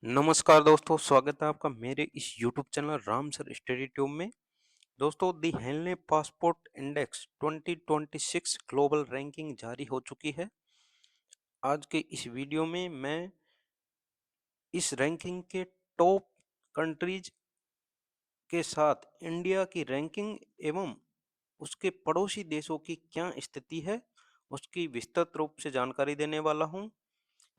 नमस्कार दोस्तों, स्वागत है आपका मेरे इस YouTube channel Ram sir study tube में। दोस्तों, दी हेलने पासपोर्ट इंडेक्स 2026 ग्लोबल रैंकिंग जारी हो चुकी है। आज के इस वीडियो में मैं इस रैंकिंग के टॉप कंट्रीज के साथ इंडिया की रैंकिंग एवं उसके पड़ोसी देशों की क्या स्थिति है, उसकी विस्तृत रूप से जानकारी देने वाला हूं।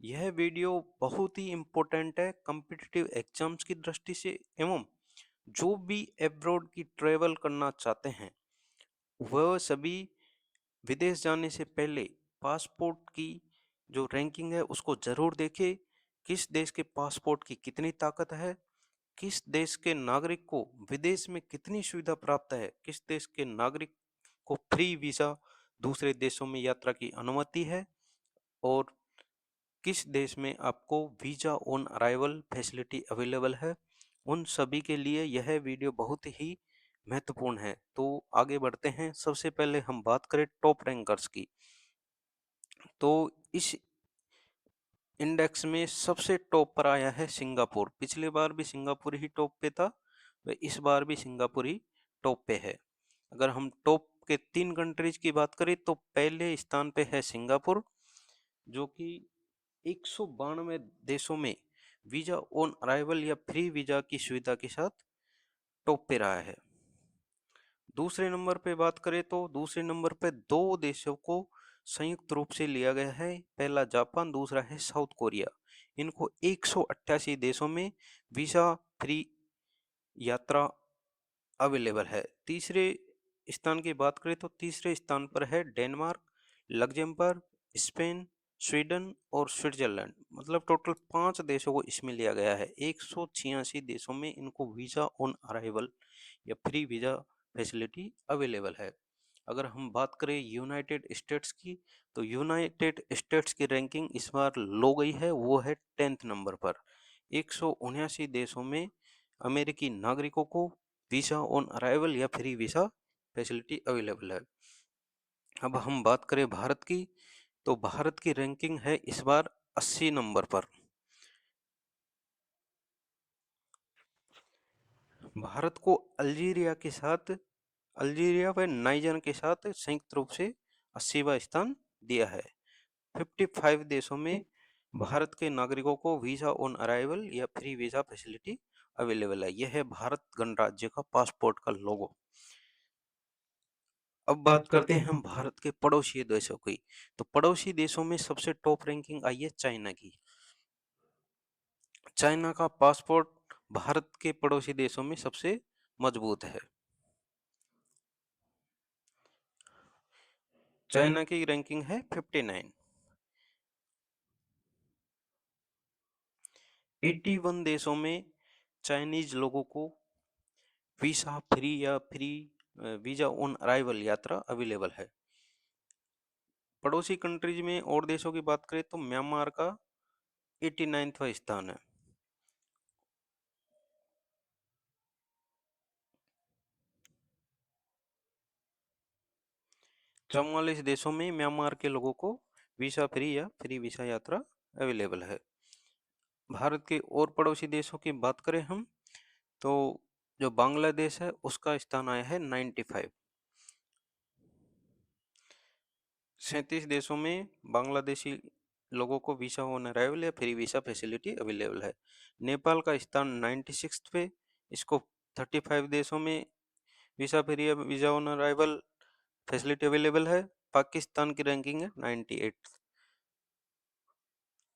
यह वीडियो बहुत ही इम्पोर्टेंट है कॉम्पिटिटिव एग्जाम्स की दृष्टि से एवं जो भी अब्रॉड की ट्रेवल करना चाहते हैं वह सभी विदेश जाने से पहले पासपोर्ट की जो रैंकिंग है उसको जरूर देखें। किस देश के पासपोर्ट की कितनी ताकत है, किस देश के नागरिक को विदेश में कितनी सुविधा प्राप्त है, किस देश के नागरिक को फ्री वीजा दूसरे देशों में यात्रा की अनुमति है और किस देश में आपको visa on arrival facility available है। उन सभी के लिए यह वीडियो बहुत ही महत्वपूर्ण है। तो आगे बढ़ते हैं। सबसे पहले हम बात करें टॉप रैंकर्स की। तो इस इंडेक्स में सबसे टॉप पर आया है सिंगापुर। पिछले बार भी सिंगापुर ही टॉप पे था, व इस बार भी सिंगापुर ही टॉप पे है। अगर हम टॉप के 3 कंट्रीज की बात करें तो पहले स्थान पे है सिंगापुर, जो कि 192 देशों में वीजा ऑन अराइवल या फ्री वीजा की सुविधा के साथ टॉप पे रहा है। दूसरे नंबर पे बात करें तो दूसरे नंबर पे 2 देशों को संयुक्त रूप से लिया गया है। पहला जापान, दूसरा है साउथ कोरिया। इनको 188 देशों में वीजा फ्री यात्रा अवेलेबल है। तीसरे स्थान की बात करें तो तीसरे स्थान पर है डेनमार्क, लग्जमबर्ग, स्पेन, स्वीडन और स्विट्जरलैंड। मतलब टोटल 5 देशों को इसमें लिया गया है। 186 देशों में इनको वीजा ऑन अराइवल या फ्री वीजा फैसिलिटी अवेलेबल है। अगर हम बात करें यूनाइटेड स्टेट्स की, तो यूनाइटेड स्टेट्स की रैंकिंग इस बार लो गई है, वो है 10th नंबर पर। 179 देशों में अमेरिकी नागरिकों को वीजा ऑन अराइवल या फ्री वीजा फैसिलिटी अवेलेबल है। अब हम बात करें भारत की, तो भारत की रैंकिंग है इस बार 80 नंबर पर। भारत को अल्जीरिया व नाइजर के साथ संयुक्त रूप से 80वां स्थान दिया है। 55 देशों में भारत के नागरिकों को वीजा ऑन अराइवल या फ्री वीजा फैसिलिटी अवेलेबल है। यह है भारत गणराज्य का पासपोर्ट का लोगो। अब बात करते हैं हम भारत के पड़ोसी देशों की। तो पड़ोसी देशों में सबसे टॉप रैंकिंग आई है चाइना की। चाइना का पासपोर्ट भारत के पड़ोसी देशों में सबसे मजबूत है। चाइना की रैंकिंग है 59। 81 देशों में चाइनीज लोगों को वीजा फ्री या वीजा ऑन अराइवल यात्रा अवेलेबल है। पड़ोसी कंट्रीज में और देशों की बात करें तो म्यांमार का 89वां स्थान है। 44 देशों में म्यांमार के लोगों को वीजा फ्री या फ्री वीजा यात्रा अवेलेबल है। भारत के और पड़ोसी देशों की बात करें हम, तो जो बांग्लादेश है उसका स्थान आया है 95। 37 देशों में बांग्लादेशी लोगों को वीजा ऑन अराइवल या फ्री वीजा फैसिलिटी अवेलेबल है। नेपाल का स्थान 96 पे, इसको 35 देशों में वीजा फ्री या visa on arrival facility available है। पाकिस्तान की रैंकिंग है 98।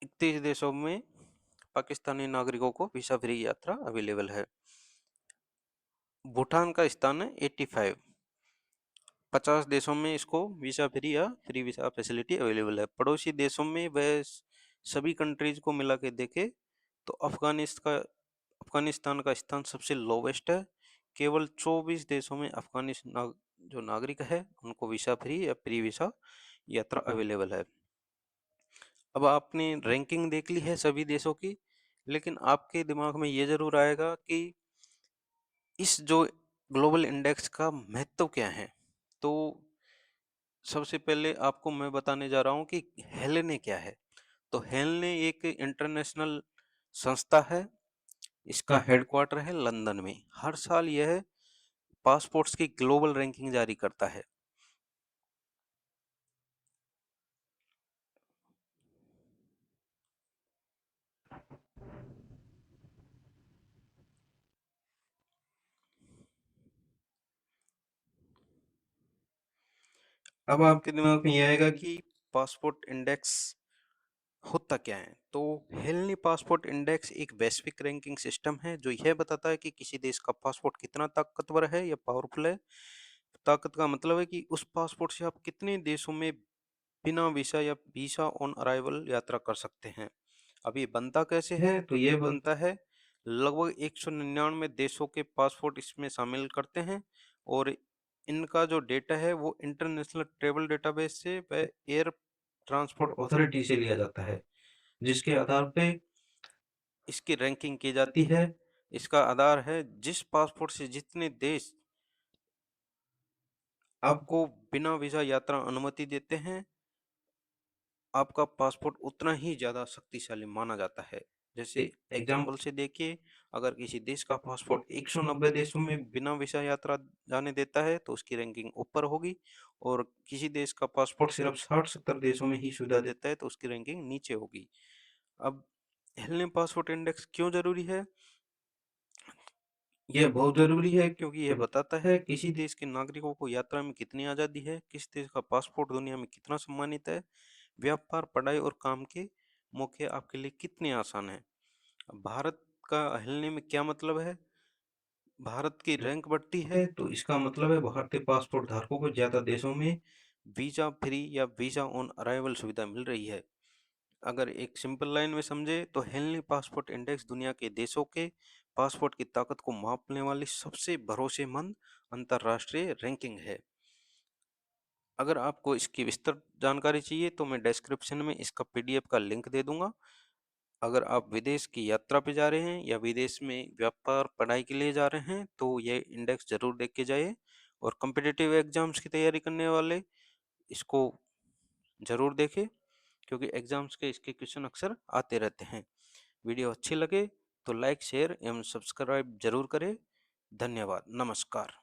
31 देशों में पाकिस्तानी नागरिकों को वीजा फ्री यात्रा अवेलेबल है। भूटान का स्थान है 85। 50 देशों में इसको वीजा फ्री या फ्री वीजा फैसिलिटी अवेलेबल है। पड़ोसी देशों में वह सभी कंट्रीज को मिला के देखे तो अफगानिस्तान का स्थान सबसे लोवेस्ट है। केवल 24 देशों में अफगानिस्तान जो नागरिक है उनको वीजा फ्री या फ्री वीजा यात्रा अवेलेबल है। अब आपने रैंकिंग देख ली है सभी देशों की, लेकिन आपके दिमाग में ये जरूर आएगा कि इस जो ग्लोबल इंडेक्स का महत्व क्या है। तो सबसे पहले आपको मैं बताने जा रहा हूँ कि हेलेने क्या है। तो हेलने एक इंटरनेशनल संस्था है। इसका हेडक्वार्टर है लंदन में। हर साल यह पासपोर्ट्स की ग्लोबल रैंकिंग जारी करता है। अब आपके दिमाग में यह आएगा कि पासपोर्ट इंडेक्स होता क्या है। तो हेलनी पासपोर्ट इंडेक्स एक वैश्विक रैंकिंग सिस्टम है जो यह बताता है कि किसी देश का पासपोर्ट कितना ताकतवर है या पावरफुल है। ताकत का मतलब है कि उस पासपोर्ट से आप कितने देशों में बिना वीसा या वीसा ऑन अराइवल यात्रा कर सकते हैं। अब ये बनता कैसे है, तो ये बनता है लगभग 199 देशों के पासपोर्ट इसमें शामिल करते हैं और इनका जो डेटा है वो इंटरनेशनल ट्रेवल डेटाबेस से व एयर ट्रांसपोर्ट अथॉरिटी से लिया जाता है, जिसके आधार पे इसकी रैंकिंग की जाती है। इसका आधार है जिस पासपोर्ट से जितने देश आपको बिना वीजा यात्रा अनुमति देते हैं, आपका पासपोर्ट उतना ही ज़्यादा शक्तिशाली माना जाता है। जैसे एग्जाम्पल से देखिए, अगर किसी देश का पासपोर्ट 190 देशों में बिना वीजा यात्रा जाने देता है तो उसकी रैंकिंग ऊपर होगी, और किसी देश का पासपोर्ट सिर्फ 60-70 देशों में ही सुविधा देता है तो उसकी रैंकिंग नीचे होगी। अब हेलने पासपोर्ट इंडेक्स क्यों जरूरी है? यह बहुत जरूरी है क्योंकि यह बताता है किसी देश के नागरिकों को यात्रा में कितनी आज़ादी है, किस देश का पासपोर्ट दुनिया में कितना सम्मानित है, व्यापार, पढ़ाई और काम के मौके आपके लिए कितने आसान हैं। अब भारत का हिलने में क्या मतलब है? भारत की रैंक बढ़ती है तो इसका मतलब है भारतीय पासपोर्ट धारकों को ज्यादा देशों में वीजा फ्री या वीजा ऑन अराइवल सुविधा मिल रही है। अगर एक सिंपल लाइन में समझे तो हेनली पासपोर्ट इंडेक्स दुनिया के देशों के पासपोर्ट की ताकत को मापने वाली सबसे भरोसेमंद अंतरराष्ट्रीय रैंकिंग है। अगर आपको इसकी विस्तृत जानकारी चाहिए तो मैं डिस्क्रिप्शन में इसका पीडीएफ का लिंक दे दूंगा। अगर आप विदेश की यात्रा पे जा रहे हैं या विदेश में व्यापार पढ़ाई के लिए जा रहे हैं तो ये इंडेक्स जरूर देख के जाइए, और कॉम्पिटिटिव एग्जाम्स की तैयारी करने वाले इसको जरूर देखें क्योंकि एग्जाम्स के इसके क्वेश्चन अक्सर आते रहते हैं। वीडियो अच्छी लगे तो लाइक, शेयर एवं सब्सक्राइब जरूर करें। धन्यवाद। नमस्कार।